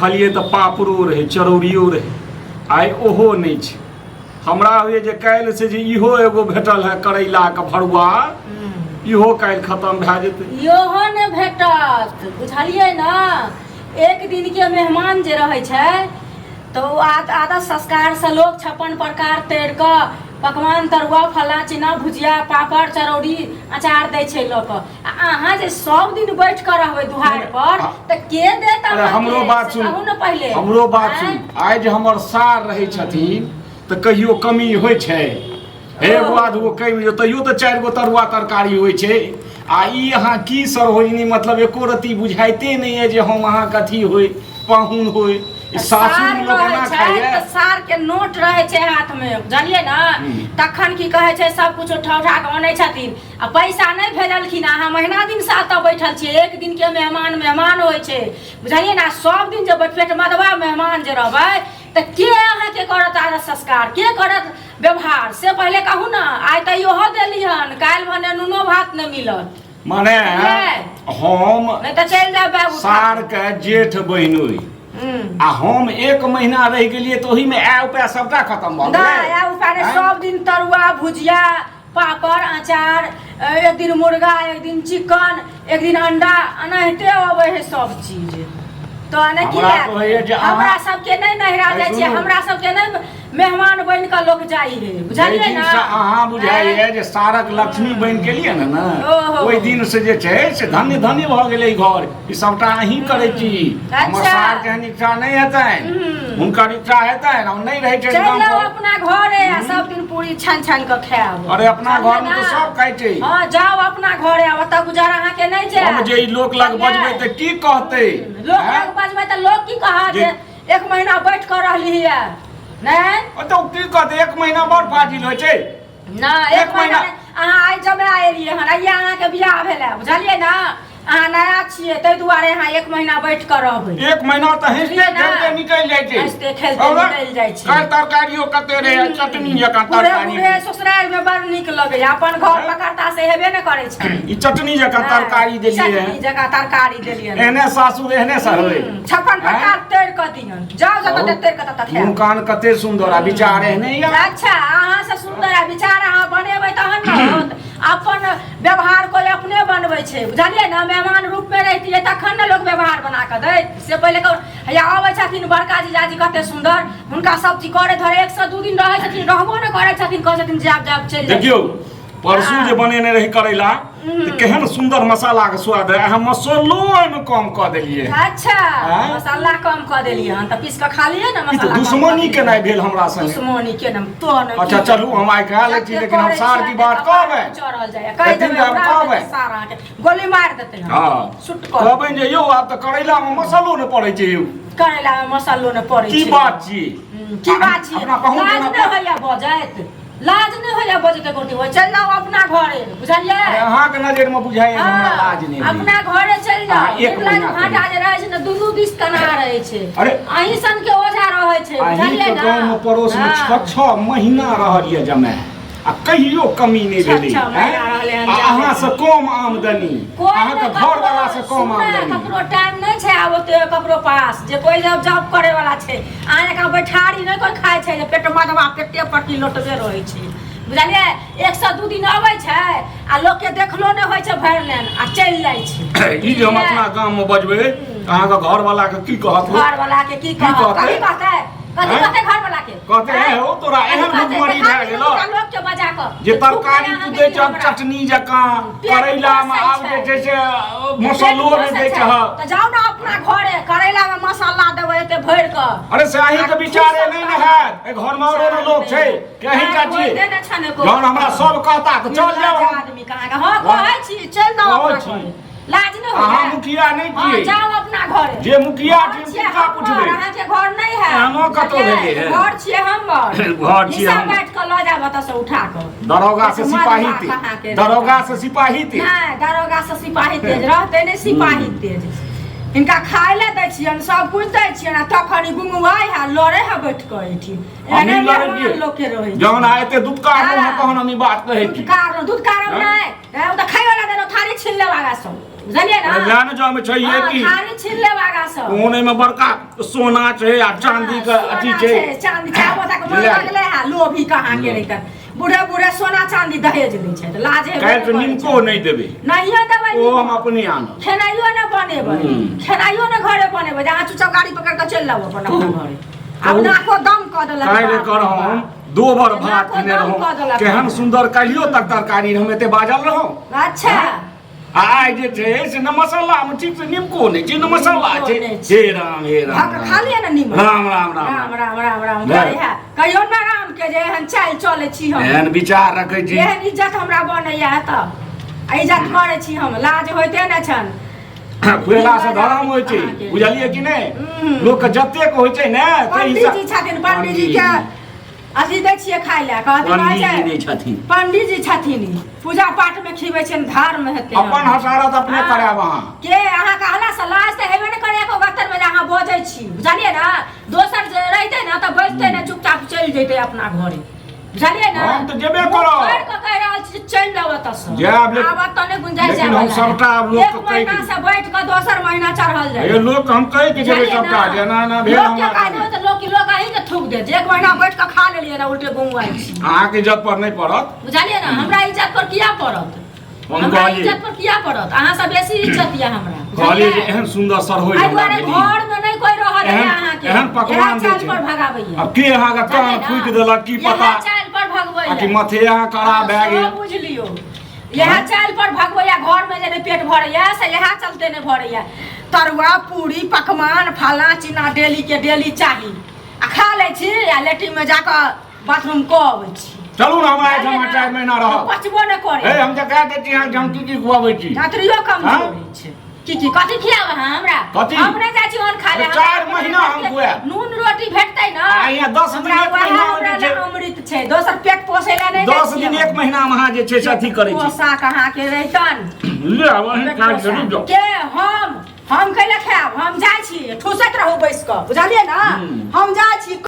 खालिए तो पापड़ो रहे चरौरियो रहे आइ ओहो नहीं छै। हमरा होइए जे काल्हि से जे इहो एगो भेटल है करैला के भरुआ इहो काल्हि खत्म भए जेतै। इहो ने भेटत बुझलियै ना। एक दिन के मेहमान जे रहै छै तो आधा संस्कार से लोग 56 प्रकार तैर के पकवान तरुआ फला चिना भुजिया पापड़ चरौरी अचार दै छै लोक। अहाँ जे सब दिन बैठ कर रहबै दुहार पर त के देत? अरे हमरो बात सुन, पहले हमरो बात सुन। आइ जे हमर सार रहै छथिन त कहियो कमी होइ छै एगो आधगो कमी तैयो त 4 गो तरुआ तरकारी होइ छै। आ ई अहाँ की सरोजनी मतलब एको रती बुझाइते नहीं है जे हम अहाँ कथी होय पाहुन होय। सार के नोट रहे छै हाथ में बुझलियै ना। तखन की कहे छै सब कुछ उठा उठा के आनै छथिन आ पैसा नहीं भेजलखिन। अहाँ महीना दिन से एतऽ बैठल छियै। एक दिन के मेहमान होइ छै बुझलियै ना। सब दिन जब पेट मदबा मेहमान जे रहबै त के अहाँ के करत आदर संस्कार के करत व्यवहार से पहले कहू ना। आइ त इहो देलिहन काल्हि भने नुनो भात न मिलत माने हम नहीं त चल जाब सार के जेठ बहिनोई आ हम 1 महीना रह गेलिए तो ओही में आ उपाय सबटा खत्म भ गेलै। आ उपाय सब दिन तरुआ भुजिया पापड़ अचार एक दिन मुर्गा एक दिन चिकन एक दिन अंडा अनहिते अबै है सब चीज। तो ने की हमरा सबके नहीं नहरा जाय छै हमरा सबके नहीं मेहमान बन के लोग जाई है बुझलियै ना। अहाँ बुझाई है जे सारक लक्ष्मी बन गेलिए ना ओई दिन से जे छै से धन्य धन्य भ गेलै घर। ई सबटा अहीं करै छी। हमर सार के इच्छा नहीं हेतैन हुनकर इच्छा हेतैन हम नहीं रहै छै गांव पर अपना घरे आ सब दिन पूरी छान छान के खाएब। अरे अपना घर में तो सब खाइ छै। हां जाओ अपना घरे आ ओतऽ गुजारा अहाँ के नहीं छै। हम जे लोक लग बजबै त की कहतै? लोक लग बजबै त लोग की कहत जे 1 महीना बैठ कर रहली है नहीं तो की कहते 1 महीना बड़ फाजिल होइ छै ना। 1 महीना अहाँ आइ जब आएलिए हन आइया अहाँ के बियाह भेलै बुझलियै ना। अहाँ नया छियै तै दुआरे अहाँ 1 महीना बैठ कर रहबै। 1 महीना त हंसते खेलते निकल जाय छै। हंसते खेलते निकल जाय छै। कर तरकारियो कते रहे चटनी जका तरकारी पूरे ससुराल में बड़ निक लगे अपन घर पकड़ता से हेबे न करे छै। ई चटनी जका तरकारी देलिए है चटनी जका तरकारी देलिए एने सासुर एने सरोय 56 प्रकार तैर क दियन जाओ जत तैर क तत खाए। मुंह कान कते सुंदर आ विचार एहने या। अच्छा अहाँ से सुंदर आ विचार अहाँ बनेबै तहन न होत। अपन व्यवहार कोई अपने बनबै छै बुझलियै ना। मेहमान रूप में रहतियै तखन न लोग व्यवहार बना के दै से पहले हैया आबै छथिन बड़का जीजाजी कते सुंदर हुनका सब चीज करे धरे 1 से 2 दिन रहै छथिन रहबो न करै छथिन कहै छथिन जाब जाब चल देखियो परसू जे बनेने रही करैला त केहन सुंदर मसाला के स्वाद है। हम मसालो में कम क देलिए। अच्छा मसाला कम क देलिए हन त पीस के खा लिए न मसाला। दुश्मनी के नहीं भेल हमरा संगे। दुश्मनी के न तो न। अच्छा चलू हम आइ कह ले छी लेकिन हम सार की बात कहबै चढ़ल जाय कह देबै हमरा सार अहाँ के गोली मार देतै हम। हां सुट कर कहबै जे यौ आब त करैला में मसालो न पड़ै छै यौ। करैला में मसालो न पड़ै छै की बात छी? की बात छी? लाज न होइया बजैत लाज नहीं होइया बजैत कोटी हो चल जाओ अपना घरे बुझलिए। अहाँ के नजर में बुझाय है हमरा लाज नहीं अपना घरे चल जाओ। एक लाज भाटा जे रहै छै न दुनू दिस कना रहै छै। अरे अहीं सन के ओझा रहै छै बुझलिए ना। गांव में पड़ोस में 6 महीना रहलिए जमे आ कहियो कमी नहीं भेलै। अहाँ से कम आमदनी अहाँ के घर वाला से कम आमदनी। ककरो टाइम नहीं छै आब ओते ककरो पास जे कोई जॉब करे वाला छै। अहाँ का बैठारी नहीं कोई खाय छै जे पेट मदवा पेटे पट्टी लोटबे रहै छै बुझलिए। 1 से 2 दिन आबै छै आ लोग के देखलो नहीं होय छै भर लेन आ चल जाय छै। ई जे हम अपना गांव में बजबै अहाँ के घर वाला के की कहत? घर वाला के की कहत? कथि कहतै कथि कहतै घर वाला के? कहते है हो तोरा एहन भुखमरी भए गेलो लोग के बजा क जे तरकारी तू दै छ चटनी जका करैला में आब जे छै से मसालो नहीं दै छ। त जाओ ना अपना घरे करैला में मसाला देबै एते भर क। अरे से अहीं के विचारे नहीं न है ए घर में और लोग छै कहीं का जी जौन हमरा सब कहता त चल जाओ आदमी कहां का। हां कहै छी चल जाओ अपना घरे लाज नहीं होइया। अहाँ मुखिया नहीं छी जाओ अपना घरे जे मुखिया छी का पूछबै? अहाँ के घर नहीं है हम कतो भेलिए है घर छिए हमर घर छिए हम बैठ के ल जाब त से उठा के दरोगा से सिपाही तेज दरोगा से सिपाही तेज नहीं दरोगा से सिपाही तेज रहते नहीं सिपाही तेज। इनका खाए ले दै छियन सब कुछ दै छियन आ तखनी गुंगुआई है लड़े है बैठ के एठी एने लोग के रहै जौन आते दूध कार में कहन हम बात कहै छी। दूध कार नहीं ओ त खाय वाला देनो थारी छीन ले लागा सब बुझलिए ना जान जो में चाहिए कि खाली छीन ले बागा सब कोने में बड़का सोना छै आ चांदी का अथी छै चांदी चाबो तक मन लगले है लोभी कहां के रहितन बूढ़े बूढ़े सोना चांदी दहेज दै छै त लाज है काल से निमको नहीं देबे नहीं देबै ओ हम अपने आन खेनाइयो न बनेबै खेनाइयो न घरे बनेबै जहाँ चुचा गाड़ी पकड़ के चल लाओ अपन घरे अब नाको दम क देलक काल कर हम 2 बार भात ने रहो केहन सुंदर कालियो तक तरकारी हम एते बाजल रहो अच्छा आइ जे छै से न मसाला में ठीक से निमको नहीं छै न मसाला छै हे राम खा लिया न निमक राम राम राम राम राम राम राम बोले है कहियो न राम के जे एहन चाल चले छी हम एहन विचार रखै छी एहन इज्जत हमरा बनैया त इज्जत करै छी हम लाज होइते न छन खुएला से धर्म होइ छै बुझलिए कि नहीं लोग के जते को होइ छै ने पंडित जी छथिन पंडित जी के अथी दै छियै खाय ले कहथिन पंडित जी छथिन पूजा पाठ में खिबै छै धर्म हेतै अपन हसारत अपने कराब अहाँ के अहाँ कहला से लाज त हेबे न करे एको गत्तर में अहाँ बजै छी बुझलिए ना दोसर जे रहते न त बैठते न चुपचाप चल जइते अपना घरे बुझलिए ना हम त जेबे करब कर के कह रहल छी चल जाओ त से जाब आब त ने गुंजाइश लेकिन हम सबटा लोग एक महीना से बैठ के दोसर महीना चढ़ल जाय ये लोग हम कह के जेबे सबटा जेना ना भेल लोग के कह देबै त लोग अहीं के थूक दे एक महीना बैठ के खा लेलिए ना उल्टे गुंगवाई छी अहाँ के इज्जत पर नहीं पड़त बुझलिए ना हमरा इज्जत पर किया पड़त हमरा इज्जत पर किया पड़त अहाँ सब बेसी इज्जत या हमरा कहलिए जे एहन सुंदर सर होय हमरा भेली घर में नहीं कोई रहल है अहाँ के एहन पकवान दे पर भगाबैया अब के अहाँ के कान फूट देलक की पता चाल पर भगबैया कि मथे अहाँ कड़ा भए गेल बुझ लियो यह चाल पर भगबैया घर में जे पेट भरैया से यह चलते नहीं भरैया तरुआ पूरी पकवान फला चिना डेली के डेली चाहिए आ खा ले छी आ लेट्रिन में जाकर बाथरूम को आबै छी चलू ना हमरा एहिठाम 4 महीना रहब पचबो न करे ए हम त कह दे छी अहाँ हम की खुआबै छी यात्रियो कम होई छै की कथि खियाब हमरा हमरे जाइ छी ओन खा ले 4 महीना हम खुआब नून रोटी भेटतै न आ यहाँ 10 दिन 1 महीना जे अमृत छै दोसर पेट पोसेला नहीं 10 दिन 1 महीना में अहाँ जे छै से अथी करै छी पोसा कहाँ के रहतन ले अब अहीं काज जरूर जाओ के हम कैला खायब हम जाइ छी ठुसैत रहू बैस क बुझलिए ना हम जाइ छी